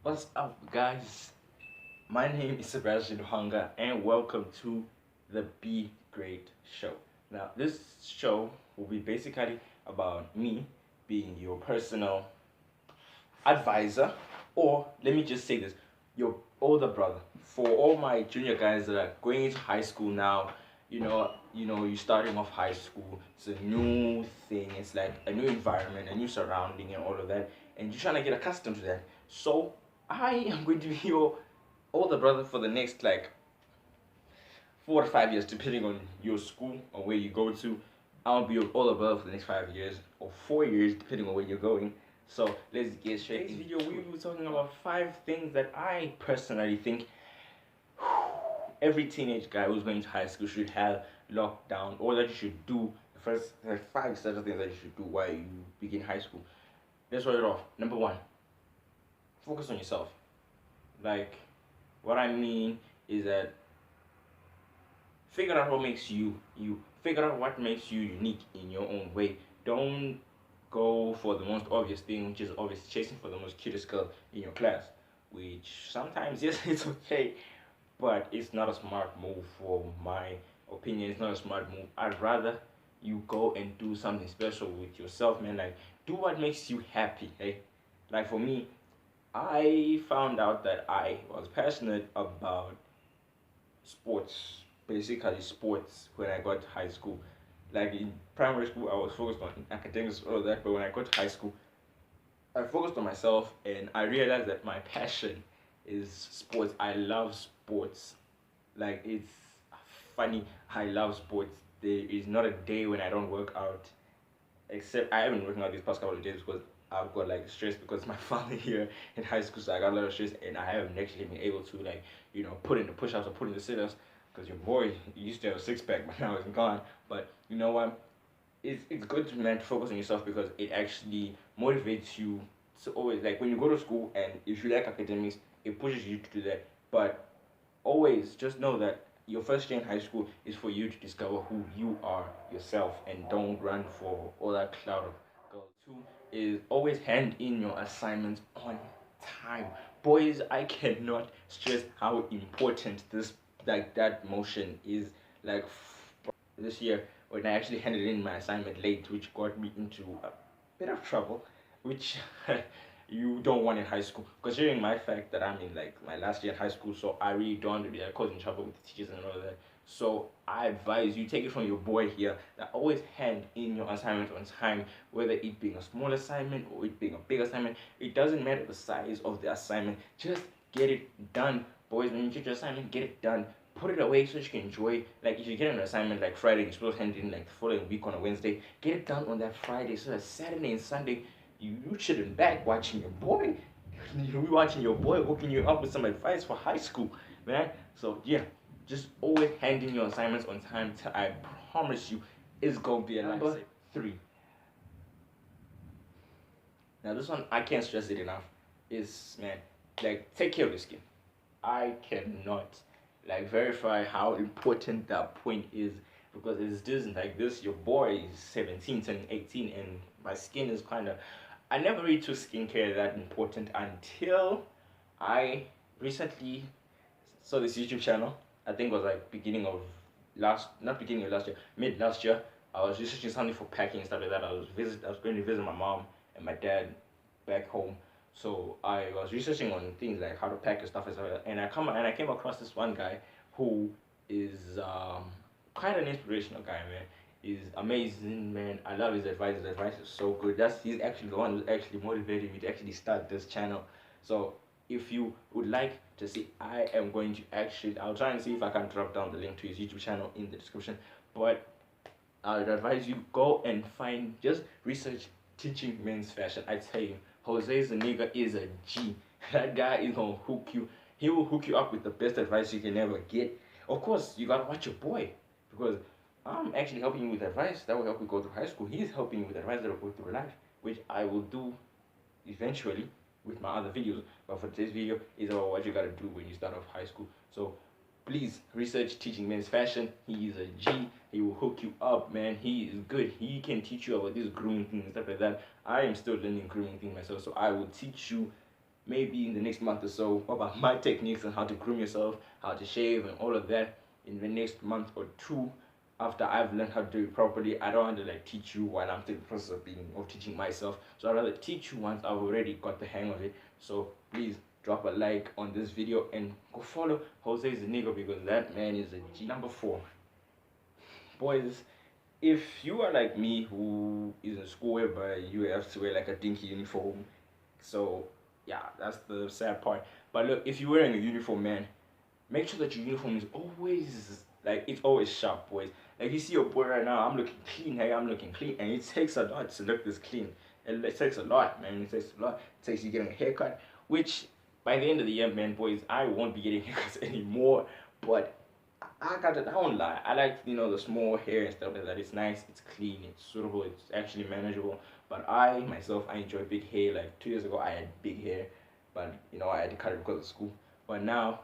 What's up, guys? My name is Sebastian Hunger, and welcome to the Be Great Show. Now, this show will be basically about me being your personal advisor, or let me just say this, your older brother. For all my junior guys that are going into high school now, you're starting off high school. It's a new thing. It's like a new environment, a new surrounding, and all of that. And you're trying to get accustomed to that. So I am going to be your older brother for the next like 4 to 5 years, depending on your school or where you go to. I'll be your older brother for the next 5 years or 4 years, depending on where you're going. So let's get straight into video. We were talking about 5 things that I personally think every teenage guy who's going to high school should have locked down, or that you should do. The first like 5 set of things that you should do while you begin high school. Let's start it off. Number one, focus on yourself. Like, what I mean is that figure out what makes you you. Figure out what makes you unique in your own way. Don't go for the most obvious thing, which is always chasing for the most cutest girl in your class. Which sometimes, yes, it's okay, but it's not a smart move for my opinion. It's not a smart move. I'd rather you go and do something special with yourself, man. Like, do what makes you happy, hey? Like, for me, I found out that I was passionate about sports, basically sports, when I got to high school. Like in primary school, I was focused on academics, all of that, but when I got to high school, I focused on myself and I realized that my passion is sports. I love sports. Like, it's funny, I love sports. There is not a day when I don't work out, except I haven't been working out these past couple of days because I've got like stress because my family here in high school, so I got a lot of stress and I haven't actually been able to like put in the push-ups or put in the sit-ups because your boy used to have a six-pack but now it's gone. But you know what? It's good to man to focus on yourself because it actually motivates you to always, like, when you go to school and if you like academics, it pushes you to do that. But always just know that your first year in high school is for you to discover who you are yourself and don't run for all that cloud of girls. Two is always hand in your assignments on time. Boys, I cannot stress how important this, like, that motion is. Like, this year when I actually handed in my assignment late, which got me into a bit of trouble, which you don't want in high school. Considering my fact that I'm in like my last year in high school, so I really don't want to be like causing trouble with the teachers and all of that. So I advise you take it from your boy here that always hand in your assignment on time, whether it being a small assignment or it being a big assignment. It doesn't matter the size of the assignment. Just get it done, boys. When you get your assignment, get it done. Put it away so you can enjoy. Like, if you get an assignment like Friday, you're supposed to hand it in like the following week on a Wednesday. Get it done on that Friday so that Saturday and Sunday you chilling back watching your boy. You watching your boy hooking you up with some advice for high school, man. So yeah, just always handing your assignments on time. I promise you, it's gonna be a number 3. Now this one I can't stress it enough. Is, man, like, take care of your skin. I cannot like verify how important that point is because it's just like this. Your boy is 17, turning 18, and my skin is kind of. I never really took skincare that important until I recently saw this YouTube channel. I think it was like beginning of not beginning of last year, mid last year. I was researching something for packing and stuff like that. I was going to visit my mom and my dad back home. So I was researching on things like how to pack and stuff and stuff like that. And I came across this one guy who is quite an inspirational guy, man. He's amazing, man. I love his advice. His advice is so good. He's actually the one who's actually motivated me to actually start this channel. So if you would like to see, I am going to actually, I'll try and see if I can drop down the link to his YouTube channel in the description. But I would advise you go and find, just research teaching men's fashion. I tell you, Jose's a nigga is a G. That guy is gonna hook you. He will hook you up with the best advice you can ever get. Of course, you gotta watch your boy because I'm actually helping you with advice that will help you go through high school. He's helping you with advice that will go through life, which I will do eventually with my other videos. But for today's video is about what you gotta do when you start off high school. So please research teaching men's fashion. He is a G. He will hook you up, man. He is good. He can teach you about this grooming thing and stuff like that. I am still learning grooming thing myself, so I will teach you maybe in the next month or so about my techniques on how to groom yourself, how to shave, and all of that in the next month or two. After I've learned how to do it properly, I don't want to like teach you while I'm still in the process of teaching myself. So I'd rather teach you once I've already got the hang of it. So please drop a like on this video and go follow Jose's nigga, because that man is a G. Number 4, boys, if you are like me who is in school whereby you have to wear like a dinky uniform, so yeah, that's the sad part. But look, if you're wearing a uniform, man, make sure that your uniform is always like, it's always sharp, boys. Like you see your boy right now, I'm looking clean, hey, I'm looking clean, and it takes a lot to look this clean. It takes a lot, man. It takes a lot. It takes you getting a haircut, which by the end of the year, man, boys, I won't be getting haircuts anymore. But I got it. I won't lie. I like, the small hair and stuff like that. It's nice. It's clean. It's suitable. It's actually manageable. But I myself, I enjoy big hair. Like 2 years ago, I had big hair, but I had to cut it because of school. But now,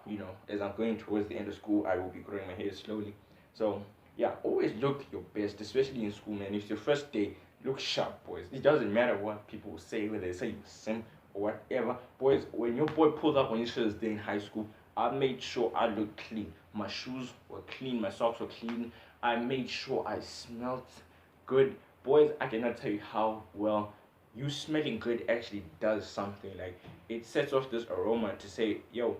as I'm going towards the end of school, I will be growing my hair slowly. So yeah, always look your best, especially in school, man. It's your first day. Look sharp, boys. It doesn't matter what people will say, whether they say you simp or whatever. Boys, when your boy pulled up on his first day in high school, I made sure I looked clean. My shoes were clean, my socks were clean. I made sure I smelled good. Boys, I cannot tell you how well you smelling good actually does something. Like, it sets off this aroma to say, yo,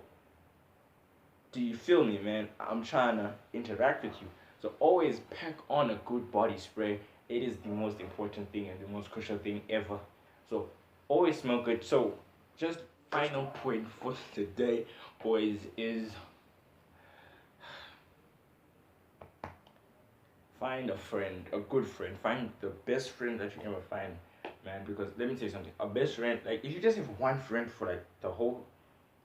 do you feel me, man? I'm trying to interact with you. So always pack on a good body spray. It is the most important thing and the most crucial thing ever. So always smell good. So just final point for today, boys, is find a friend, a good friend. Find the best friend that you can ever find, man. Because let me tell you something. A best friend, like if you just have one friend for like the whole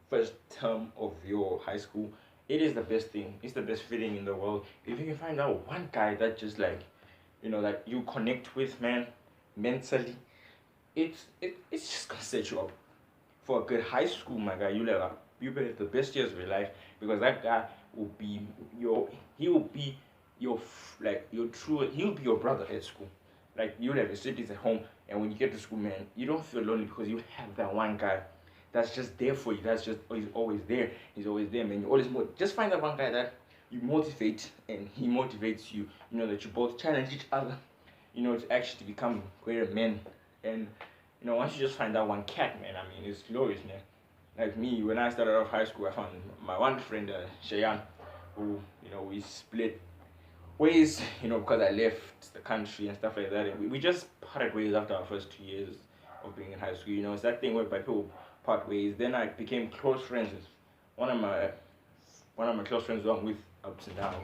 first term of your high school, it is the best thing. It's the best feeling in the world. If you can find out one guy that just like, that you connect with, man, mentally, it's just gonna set you up for a good high school, my guy. You will have the best years of your life, because that guy will be he'll be your brother at school. Like, you'll have your siblings at home, and when you get to school, man, you don't feel lonely because you have that one guy that's just there for you. He's always there. He's always there, man. You always just find that one guy that you motivate, and he motivates you. That you both challenge each other, to actually become greater men. And once you just find that one cat, man, I mean, it's glorious, man. Like me, when I started off high school, I found my one friend, Shayan, who, we split ways, because I left the country and stuff like that. And we just parted ways after our first 2 years of being in high school. It's that thing whereby people part ways. Then I became close friends with one of my close friends who I'm with up to now,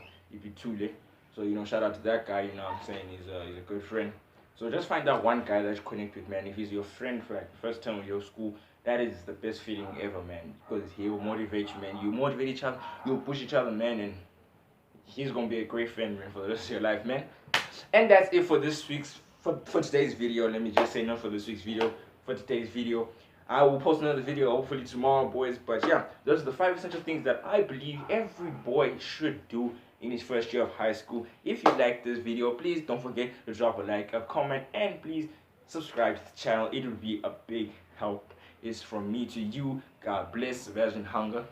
Tule. So shout out to that guy. I'm saying he's a good friend. So just find that one guy that you connect with, man. If he's your friend for like the first term of your school, that is the best feeling ever, man. Because he will motivate you, man. You motivate each other, you'll push each other, man, and he's gonna be a great friend, man, for the rest of your life, man. And that's it for today's video. Let me just say, not for this week's video, for today's video. I will post another video hopefully tomorrow, boys. But yeah, those are the 5 essential things that I believe every boy should do in his first year of high school. If you like this video, please don't forget to drop a like, a comment, and please subscribe to the channel. It will be a big help. It's from me to you. God bless. Virgin Hunger.